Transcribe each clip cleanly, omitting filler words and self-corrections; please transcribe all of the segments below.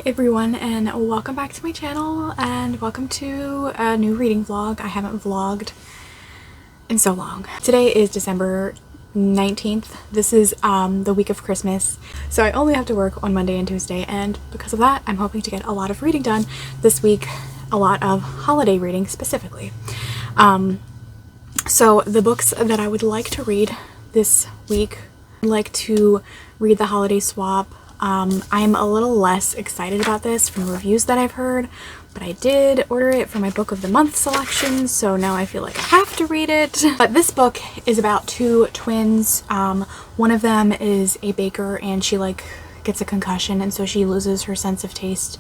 everyone, and welcome back to my channel, and welcome to a new reading vlog. I haven't vlogged in so long. Today is December 19th. This is the week of Christmas, so I only have to work on Monday and Tuesday, and because of that I'm hoping to get a lot of reading done this week, a lot of holiday reading specifically. So the books that I would like to read this week, I'd like to read The Holiday Swap. I'm a little less excited about this from reviews that I've heard, but I did order it for my book of the month selection, so now I feel like I have to read it. But this book is about two twins. One of them is a baker, and she gets a concussion, and so she loses her sense of taste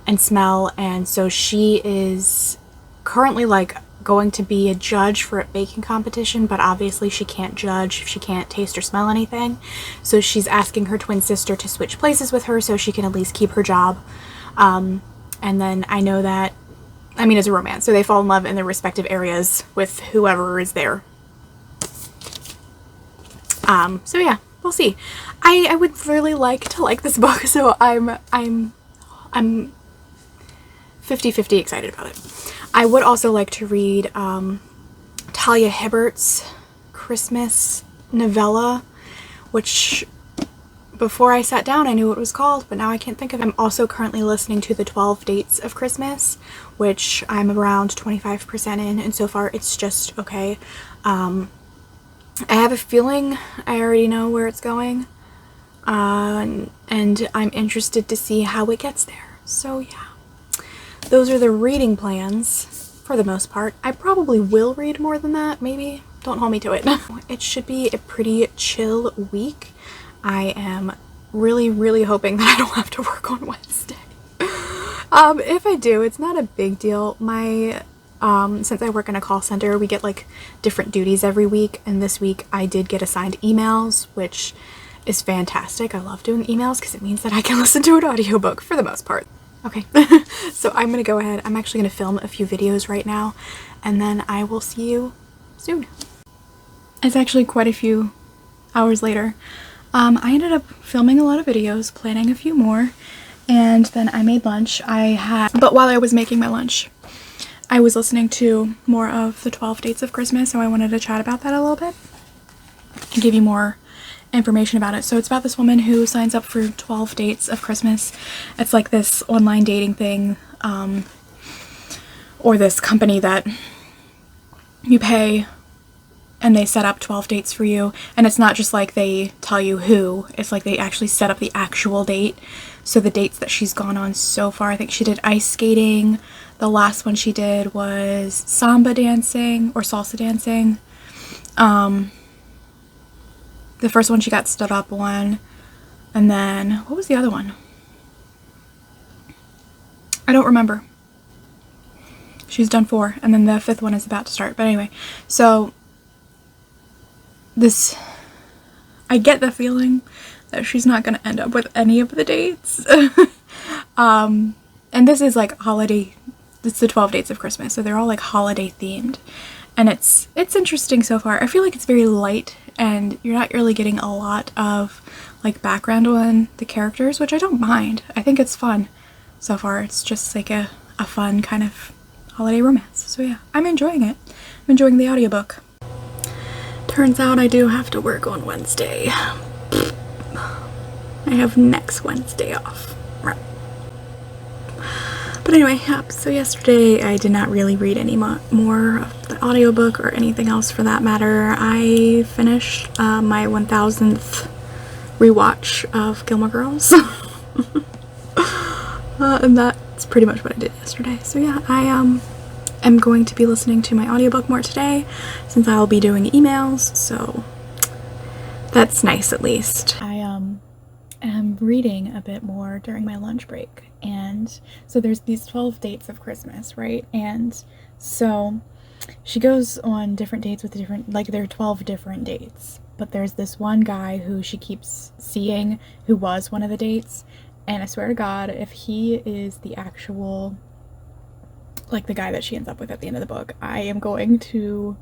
and smell, and so she is currently going to be a judge for a baking competition, but obviously she can't judge if she can't taste or smell anything. So she's asking her twin sister to switch places with her so she can at least keep her job. And then I know that, it's a romance, so they fall in love in their respective areas with whoever is there. So yeah, we'll see. I would really like to like this book, so I'm 50-50 excited about it. I would also like to read Talia Hibbert's Christmas novella, which before I sat down I knew what it was called, but now I can't think of it. I'm also currently listening to the 12 Dates of Christmas, which I'm around 25% in, and so far it's just okay. I have a feeling I already know where it's going, and I'm interested to see how it gets there. So yeah. Those are the reading plans for the most part. I probably will read more than that, maybe. Don't hold me to it. It should be a pretty chill week. I am really hoping that I don't have to work on Wednesday. If I do, it's not a big deal. Since I work in a call center, we get different duties every week, and this week I did get assigned emails, which is fantastic. I love doing emails because it means that I can listen to an audiobook for the most part. Okay, so I'm gonna go ahead. I'm actually gonna film a few videos right now, and then I will see you soon. It's actually quite a few hours later. I ended up filming a lot of videos, planning a few more, and then I made lunch. But while I was making my lunch, I was listening to more of the 12 Dates of Christmas, so I wanted to chat about that a little bit and give you more information about it. So it's about this woman who signs up for 12 Dates of Christmas. It's like this online dating thing, or this company that you pay and they set up 12 dates for you, and it's not just like they tell you who, it's like they actually set up the actual date. So the dates that she's gone on so far, I think she did ice skating, the last one she did was samba dancing or salsa dancing, the first one she got stood up on, and then what was the other one? I don't remember. She's done 4, and then the 5th one is about to start. But anyway, so I get the feeling that she's not going to end up with any of the dates. And this is holiday, it's the 12 Dates of Christmas, so they're all holiday themed. And it's interesting so far. I feel like it's very light, and you're not really getting a lot of background on the characters, which I don't mind. I think it's fun so far. It's just a fun kind of holiday romance. So yeah, I'm enjoying it. I'm enjoying the audiobook. Turns out I do have to work on Wednesday. I have next Wednesday off. Right. But anyway, so yesterday I did not really read any more of the audiobook or anything else for that matter. I finished my 1000th rewatch of Gilmore Girls. And that's pretty much what I did yesterday. So yeah, I am going to be listening to my audiobook more today since I'll be doing emails, so that's nice at least. I am reading a bit more during my lunch break. And so there's these 12 dates of Christmas, right? And so she goes on different dates with there are 12 different dates, but there's this one guy who she keeps seeing who was one of the dates, and I swear to God, if he is the actual the guy that she ends up with at the end of the book, I am going to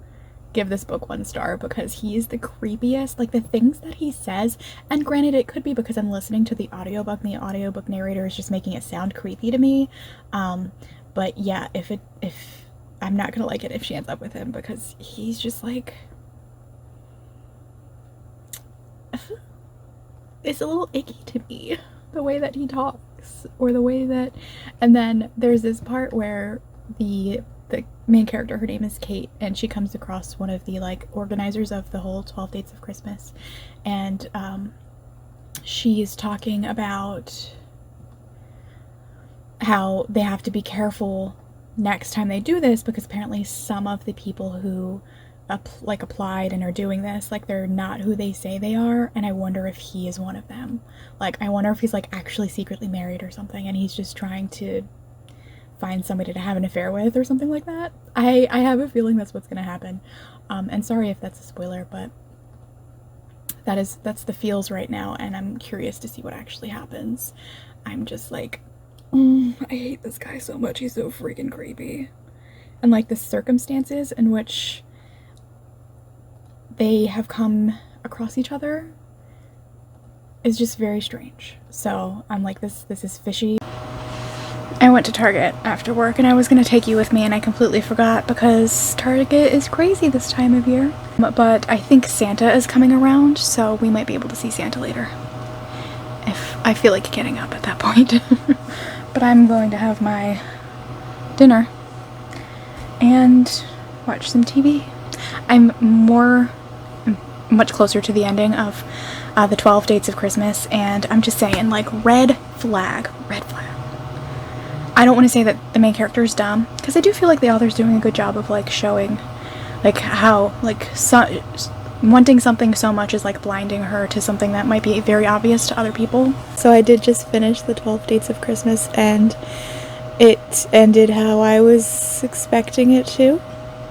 give this book 1 star because he is the creepiest. Like, the things that he says, and granted, it could be because I'm listening to the audiobook and the audiobook narrator is just making it sound creepy to me. But yeah, if I'm not gonna like it if she ends up with him, because he's just like, it's a little icky to me, the way that he talks, or the way that, and then there's this part where the main character, her name is Kate, and she comes across one of the like organizers of the whole 12 Dates of Christmas, and she's talking about how they have to be careful next time they do this, because apparently some of the people who applied and are doing this, like, they're not who they say they are, and I wonder if he is one of them. Like, I wonder if he's like actually secretly married or something, and he's just trying to find somebody to have an affair with or something like that. I have a feeling that's what's gonna happen. And sorry if that's a spoiler, but that's the feels right now, and I'm curious to see what actually happens. I'm just like, I hate this guy so much. He's so freaking creepy. And like the circumstances in which they have come across each other is just very strange. So I'm like, this is fishy. I went to Target after work and I was gonna take you with me, and I completely forgot because Target is crazy this time of year. But I think Santa is coming around, so we might be able to see Santa later, if I feel like getting up at that point. But I'm going to have my dinner and watch some TV. I'm much closer to the ending of the 12 Dates of Christmas, and I'm just saying, like, red flag. I don't want to say that the main character is dumb, because I do feel like the author's doing a good job of like showing like how like wanting something so much is like blinding her to something that might be very obvious to other people. So I did just finish the 12 Dates of Christmas, and it ended how I was expecting it to,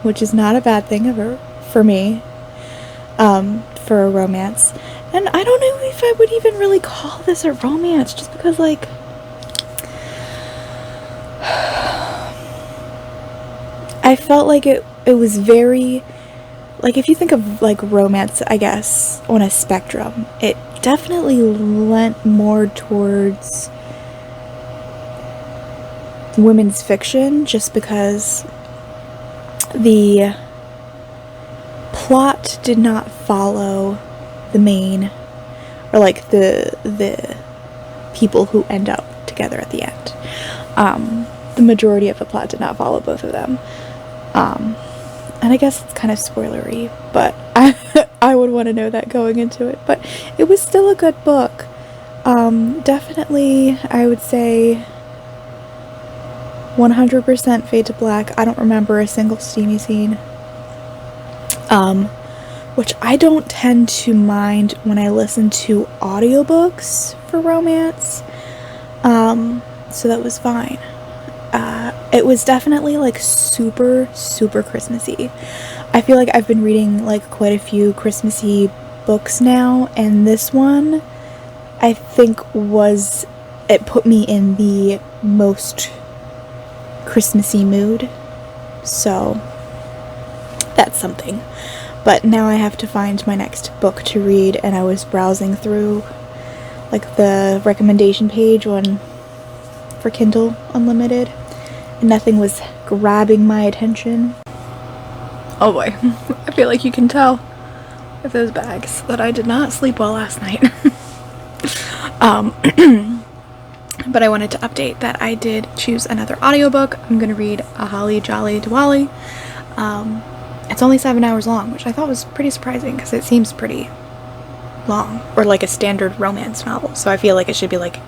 which is not a bad thing ever for me, for a romance. And I don't know if I would even really call this a romance, just because like I felt like it was very, like, if you think of like romance, I guess, on a spectrum, it definitely lent more towards women's fiction, just because the plot did not follow the main, or like the people who end up together at the end. The majority of the plot did not follow both of them. And I guess it's kind of spoilery, but I would want to know that going into it. But it was still a good book. Definitely, I would say 100% Fade to Black. I don't remember a single steamy scene. Which I don't tend to mind when I listen to audiobooks for romance. So that was fine. It was definitely like super Christmassy. I feel like I've been reading like quite a few Christmassy books now, and this one I think it put me in the most Christmassy mood, so that's something. But now I have to find my next book to read, and I was browsing through like the recommendation page for Kindle Unlimited, and nothing was grabbing my attention. Oh boy, I feel like you can tell with those bags that I did not sleep well last night. But I wanted to update that I did choose another audiobook. I'm gonna read A Holly Jolly Diwali. It's only 7 hours long, which I thought was pretty surprising because it seems pretty long, or like a standard romance novel, so I feel like it should be like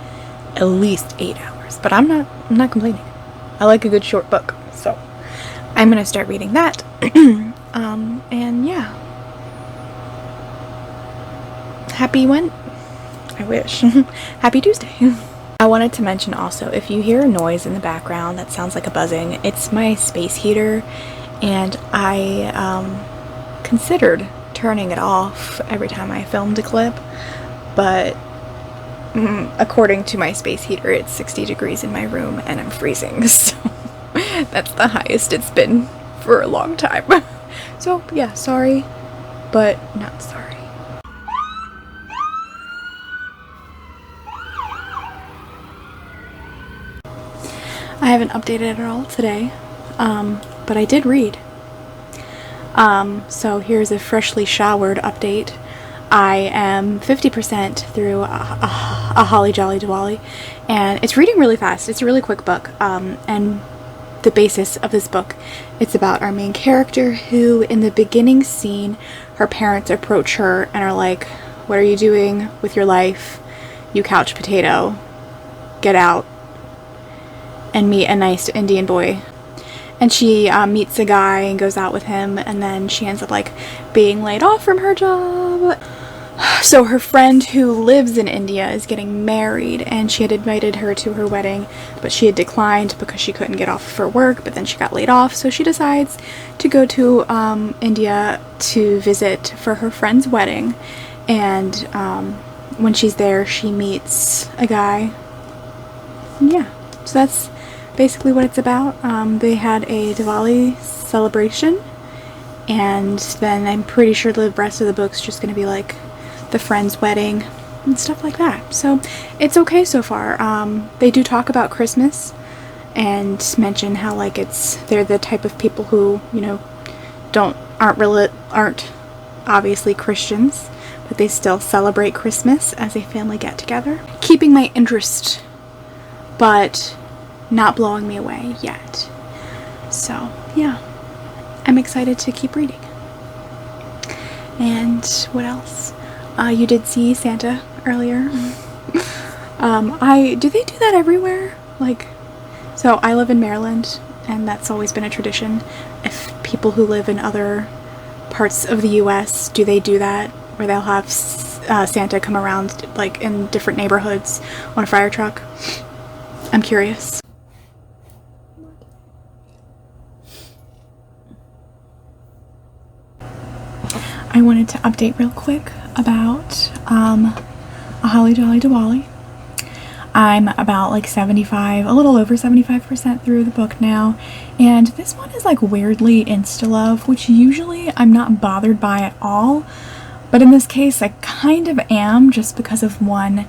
at least 8 hours, but I'm not complaining. I like a good short book, so I'm gonna start reading that. And yeah, I wish. Happy Tuesday. I wanted to mention also, if you hear a noise in the background that sounds like a buzzing, it's my space heater, and I considered turning it off every time I filmed a clip, but according to my space heater, it's 60 degrees in my room and I'm freezing, so that's the highest it's been for a long time. So yeah, sorry, but not sorry. I haven't updated at all today, but I did read. So here's a freshly showered update. I am 50% through a Holly Jolly Diwali, and it's reading really fast. It's a really quick book, and the basis of this book, it's about our main character who, in the beginning scene, her parents approach her and are like, "What are you doing with your life? You couch potato. Get out and meet a nice Indian boy." And she meets a guy and goes out with him, and then she ends up like being laid off from her job. So her friend who lives in India is getting married, and she had invited her to her wedding, but she had declined because she couldn't get off of her work, but then she got laid off. So she decides to go to India to visit for her friend's wedding. And when she's there, she meets a guy. Yeah, so that's basically what it's about. They had a Diwali celebration, and then I'm pretty sure the rest of the book's just going to be like the friend's wedding and stuff like that. So it's okay so far. They do talk about Christmas and mention how like they're the type of people who, you know, aren't obviously Christians, but they still celebrate Christmas as a family get together, keeping my interest but not blowing me away yet. So yeah, I'm excited to keep reading. And what else? You did see Santa earlier. Do they do that everywhere? Like, so I live in Maryland, and that's always been a tradition. If people who live in other parts of the US, do they do that, where they'll have Santa come around like in different neighborhoods on a fire truck? I'm curious. I wanted to update real quick about a Holly Jolly Diwali. I'm about like 75, a little over 75% through the book now, and this one is like weirdly insta-love, which usually I'm not bothered by at all, but in this case I kind of am, just because of one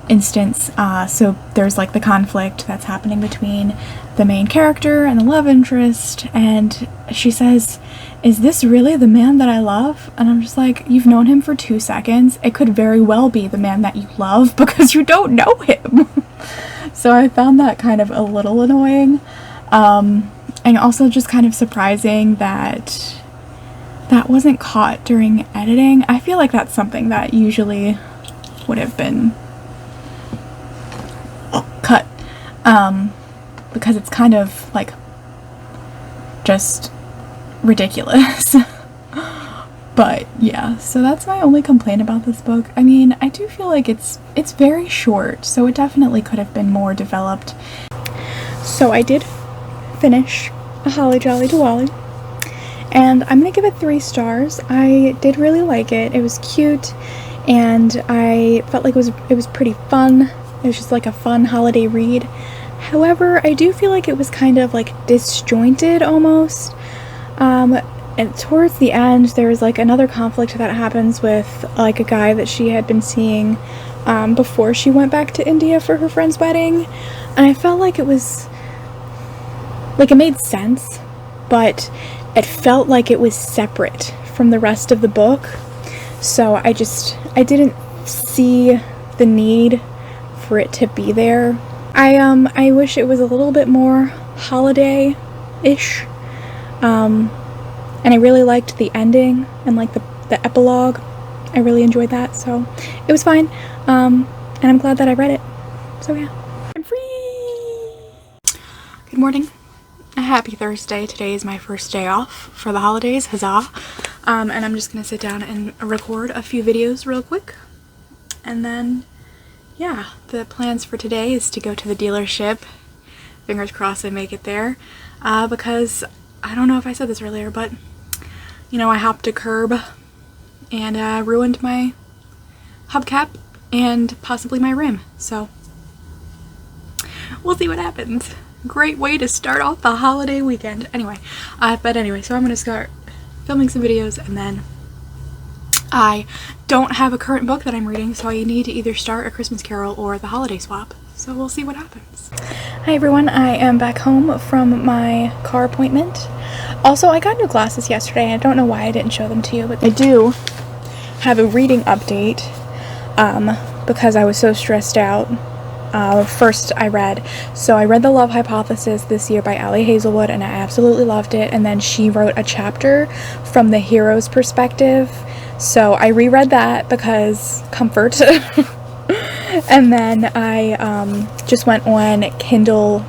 instance. So there's like the conflict that's happening between the main character and the love interest, and she says, "Is this really the man that I love?" And I'm just like, you've known him for 2 seconds. It could very well be the man that you love because you don't know him. So I found that kind of a little annoying, and also just kind of surprising that that wasn't caught during editing. I feel like that's something that usually would have been cut, because it's kind of like just ridiculous. But yeah, so that's my only complaint about this book. I mean, I do feel like it's very short, so it definitely could have been more developed. So I did finish A Holly Jolly Diwali, and I'm gonna give it 3 stars. I did really like it. It was cute, and I felt like it was pretty fun. It was just like a fun holiday read. However, I do feel like it was kind of like disjointed almost. And towards the end, there was like another conflict that happens with like a guy that she had been seeing before she went back to India for her friend's wedding. And I felt like it was, like, it made sense, but it felt like it was separate from the rest of the book. So I didn't see the need for it to be there. I wish it was a little bit more holiday-ish. And I really liked the ending and like the epilogue. I really enjoyed that, so it was fine. And I'm glad that I read it. So yeah, I'm free! Good morning. A happy Thursday. Today is my first day off for the holidays, huzzah. And I'm just gonna sit down and record a few videos real quick. And then, yeah, the plans for today is to go to the dealership. Fingers crossed I make it there. Because, I don't know if I said this earlier, but, you know, I hopped a curb and ruined my hubcap and possibly my rim. So, we'll see what happens. Great way to start off the holiday weekend. Anyway, so I'm gonna start filming some videos, and then I don't have a current book that I'm reading, so I need to either start A Christmas Carol or The Holiday Swap. So we'll see what happens. Hi everyone, I am back home from my car appointment. Also, I got new glasses yesterday. I don't know why I didn't show them to you, but I do have a reading update because I was so stressed out. First I read The Love Hypothesis this year by Ali Hazelwood, and I absolutely loved it. And then she wrote a chapter from the hero's perspective, so I reread that because comfort. And then I just went on Kindle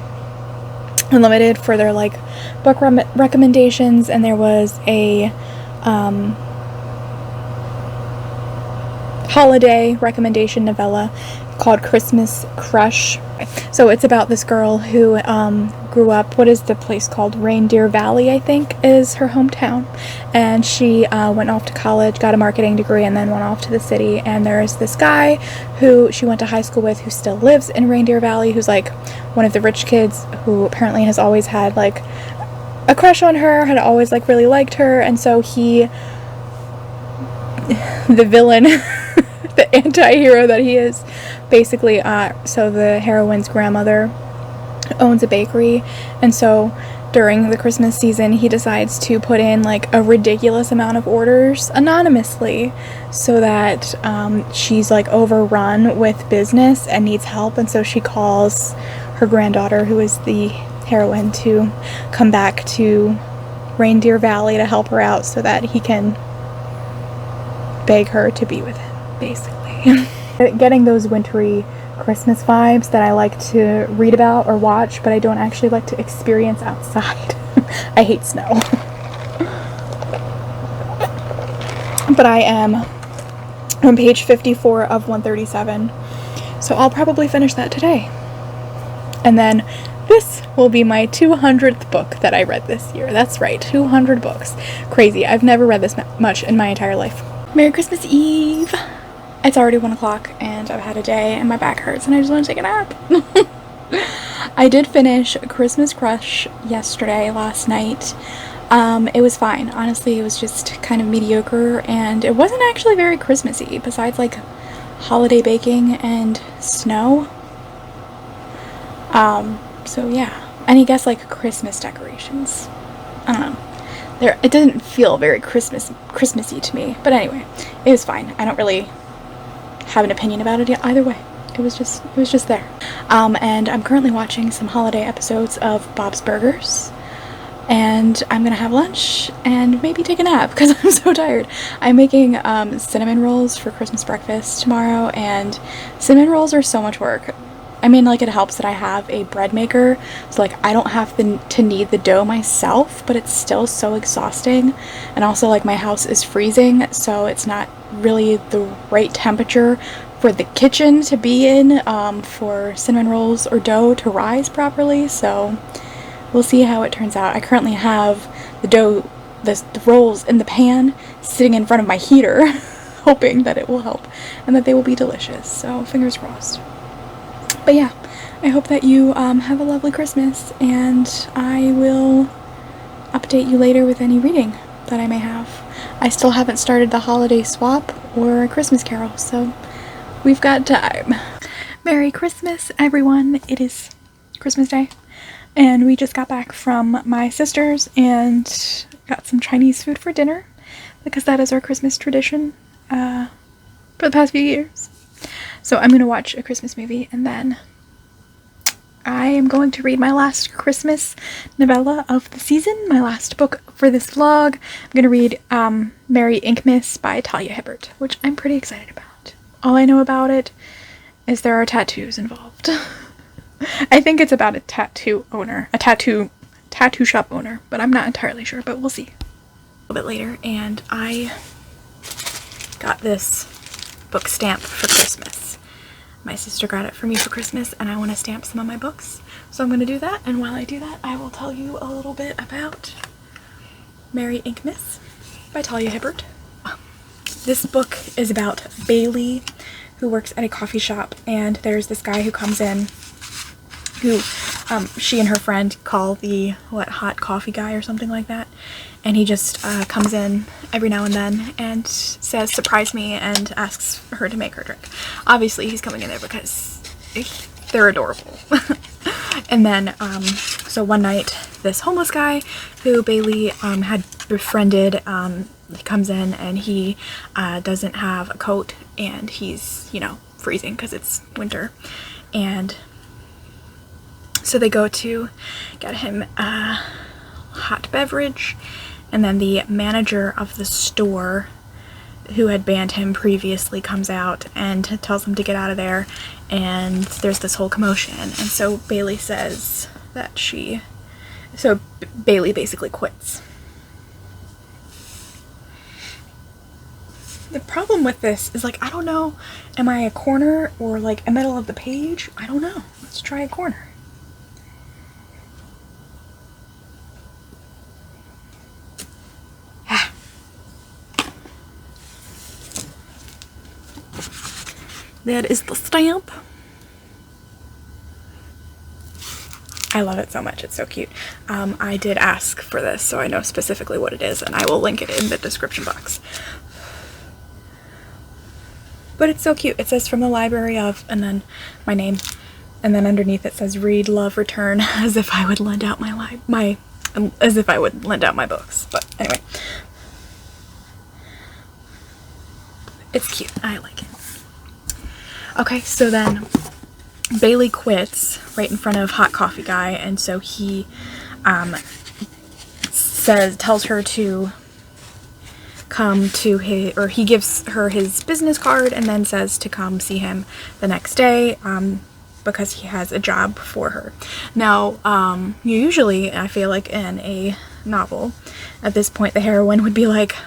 Unlimited for their like book recommendations, and there was a holiday recommendation novella called Christmas Crush. So it's about this girl who grew up, what is the place called? Reindeer Valley, I think, is her hometown. And she went off to college, got a marketing degree, and then went off to the city. And there's this guy who she went to high school with who still lives in Reindeer Valley, who's like one of the rich kids who apparently has always had like a crush on her, had always like really liked her. And so he, the villain, the anti-hero that he is, basically, so the heroine's grandmother owns a bakery, and so during the Christmas season he decides to put in like a ridiculous amount of orders anonymously so that she's like overrun with business and needs help, and so she calls her granddaughter, who is the heroine, to come back to Reindeer Valley to help her out so that he can beg her to be with him, basically. Getting those wintry Christmas vibes that I like to read about or watch, but I don't actually like to experience outside. I hate snow. But I am on page 54 of 137, so I'll probably finish that today. And then this will be my 200th book that I read this year. That's right, 200 books. Crazy. I've never read this much in my entire life. Merry Christmas Eve! It's already 1 o'clock and I've had a day and my back hurts and I just want to take a nap. I did finish Christmas Crush last night. It was fine. Honestly, it was just kind of mediocre and it wasn't actually very Christmassy besides like holiday baking and snow. So yeah. And I guess like Christmas decorations. I don't know. It didn't feel very Christmassy to me. But anyway, it was fine. I don't really have an opinion about it either way. It was just there. And I'm currently watching some holiday episodes of Bob's Burgers, and I'm gonna have lunch and maybe take a nap because I'm so tired. I'm making cinnamon rolls for Christmas breakfast tomorrow, and cinnamon rolls are so much work. I mean, like, it helps that I have a bread maker, so like I don't have to knead the dough myself, but it's still so exhausting. And also, like, my house is freezing, so it's not really the right temperature for the kitchen to be in for cinnamon rolls or dough to rise properly. So we'll see how it turns out. I currently have the rolls in the pan sitting in front of my heater hoping that it will help and that they will be delicious, so fingers crossed. But yeah, I hope that you have a lovely Christmas, and I will update you later with any reading that I may have. I still haven't started The Holiday Swap or A Christmas Carol, so we've got time. Merry Christmas, everyone. It is Christmas Day, and we just got back from my sister's and got some Chinese food for dinner, because that is our Christmas tradition for the past few years. So I'm going to watch a Christmas movie, and then I am going to read my last Christmas novella of the season, my last book for this vlog. I'm going to read Merry Inkmas by Talia Hibbert, which I'm pretty excited about. All I know about it is there are tattoos involved. I think it's about a tattoo shop owner, but I'm not entirely sure, but we'll see. A little bit later, and I got this book stamp for Christmas. My sister got it for me for Christmas, and I want to stamp some of my books, so I'm going to do that. And while I do that, I will tell you a little bit about Merry Inkmas by Talia Hibbert. This book is about Bailey, who works at a coffee shop, and there's this guy who comes in who she and her friend call the hot coffee guy or something like that. and he just comes in every now and then and says surprise me and asks her to make her drink. Obviously he's coming in there because they're adorable. And then so one night this homeless guy who Bailey had befriended, he comes in and he doesn't have a coat and he's, you know, freezing because it's winter. And so they go to get him a hot beverage, and then the manager of the store who had banned him previously comes out and tells him to get out of there, and there's this whole commotion. And so Bailey says that Bailey basically quits. The problem with this is, like, I don't know, am I a corner or like a middle of the page? I don't know. Let's try a corner. That is the stamp. I love it so much. It's so cute. I did ask for this, so I know specifically what it is, and I will link it in the description box. But it's so cute. It says from the library of, and then my name, and then underneath it says read, love, return, as if I would lend out my books. But anyway, it's cute. I like it. Okay, so then Bailey quits right in front of Hot Coffee Guy, and so he tells her to come to his, or he gives her his business card and then says to come see him the next day because he has a job for her. Now, usually I feel like in a novel at this point the heroine would be like,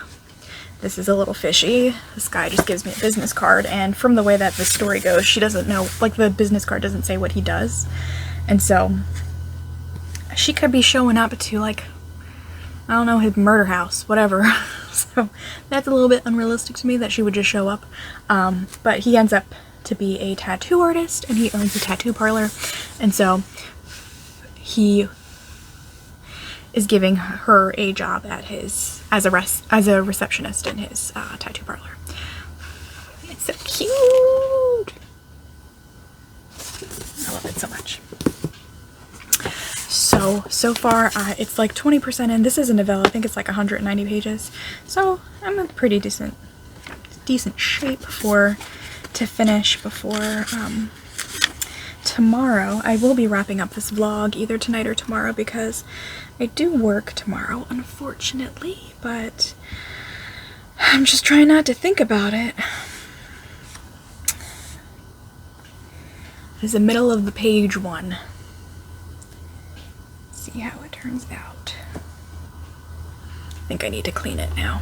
this is a little fishy. This guy just gives me a business card, and from the way that the story goes, she doesn't know, like, the business card doesn't say what he does. And so she could be showing up to, like, I don't know, his murder house, whatever. So that's a little bit unrealistic to me that she would just show up. But he ends up to be a tattoo artist, and he owns a tattoo parlor, and so he is giving her a job at his as a receptionist in his tattoo parlor. It's so cute. I love it so much. So far it's like 20% in. This is a novella. I think it's like 190 pages. So I'm in pretty decent shape to finish before tomorrow. I will be wrapping up this vlog either tonight or tomorrow because I do work tomorrow, unfortunately, but I'm just trying not to think about it. There's a middle of the page one. See how it turns out. I think I need to clean it now.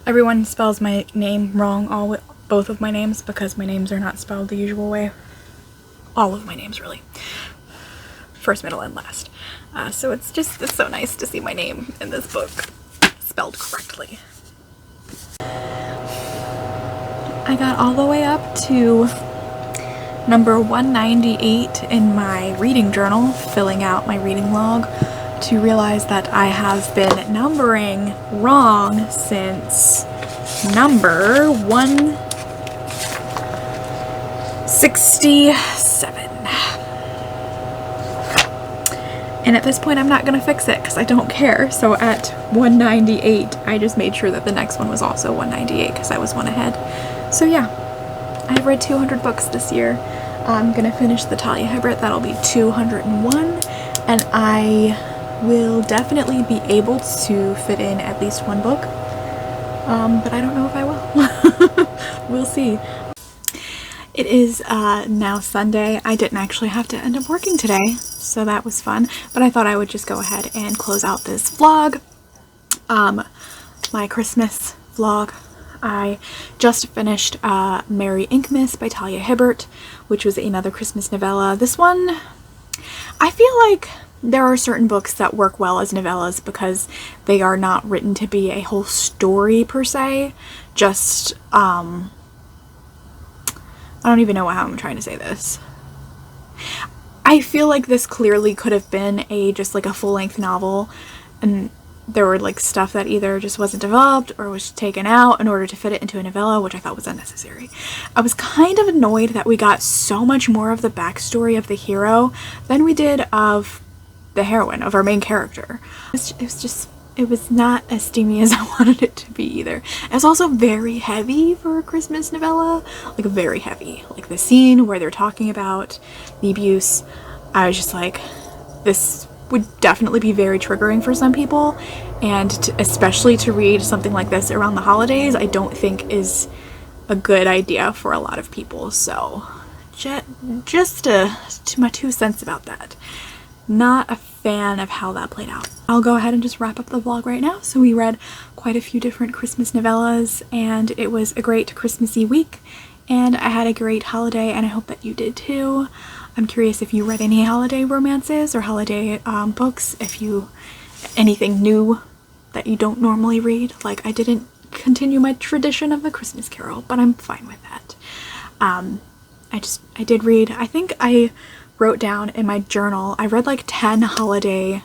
Everyone spells my name wrong, both of my names, because my names are not spelled the usual way. All of my names, really. First, middle, and last. So it's so nice to see my name in this book spelled correctly. I got all the way up to number 198 in my reading journal, filling out my reading log, to realize that I have been numbering wrong since number 167. And at this point I'm not gonna fix it because I don't care. So at 198 I just made sure that the next one was also 198 because I was one ahead. So yeah, I've read 200 books this year. I'm gonna finish the Talia Hibbert. That'll be 201, and I will definitely be able to fit in at least one book, but I don't know if I will. We'll see. It is now Sunday. I didn't actually have to end up working today, so that was fun, but I thought I would just go ahead and close out this vlog, my Christmas vlog. I just finished Merry Inkmas by Talia Hibbert, which was another Christmas novella. This one, I feel like there are certain books that work well as novellas because they are not written to be a whole story per se. Just, I don't even know how I'm trying to say this. I feel like this clearly could have been just like a full-length novel, and there were like stuff that either just wasn't developed or was taken out in order to fit it into a novella, which I thought was unnecessary. I was kind of annoyed that we got so much more of the backstory of the hero than we did of the heroine, of our main character. It was not as steamy as I wanted it to be either. It was also very heavy for a Christmas novella, like very heavy. Like the scene where they're talking about the abuse, I was just like, this would definitely be very triggering for some people, and especially to read something like this around the holidays, I don't think is a good idea for a lot of people. So just to my 2 cents about that. Not a fan of how that played out. I'll go ahead and just wrap up the vlog right now. So we read quite a few different Christmas novellas, and it was a great Christmassy week, and I had a great holiday, and I hope that you did too. I'm curious if you read any holiday romances or holiday books, anything new that you don't normally read. Like, I didn't continue my tradition of the Christmas Carol, but I'm fine with that. I did read, I think I wrote down in my journal, I read like 10 holiday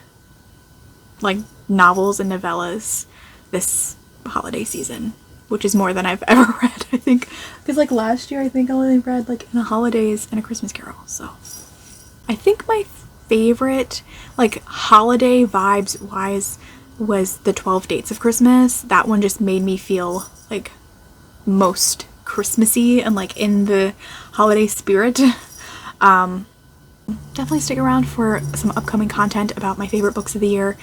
like novels and novellas this holiday season, which is more than I've ever read, I think, because like last year I think I only read like in the holidays and A Christmas Carol. So I think my favorite like holiday vibes wise was the 12 Dates of Christmas. That one just made me feel like most Christmassy and like in the holiday spirit. Definitely stick around for some upcoming content about my favorite books of the year.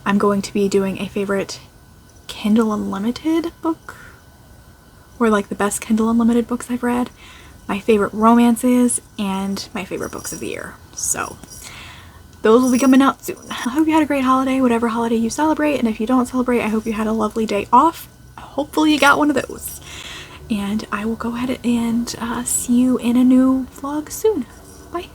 I'm going to be doing a favorite Kindle Unlimited book, or like the best Kindle Unlimited books I've read, my favorite romances, and my favorite books of the year. So those will be coming out soon. I hope you had a great holiday, whatever holiday you celebrate, and if you don't celebrate, I hope you had a lovely day off. Hopefully you got one of those. And I will go ahead and see you in a new vlog soon. Bye.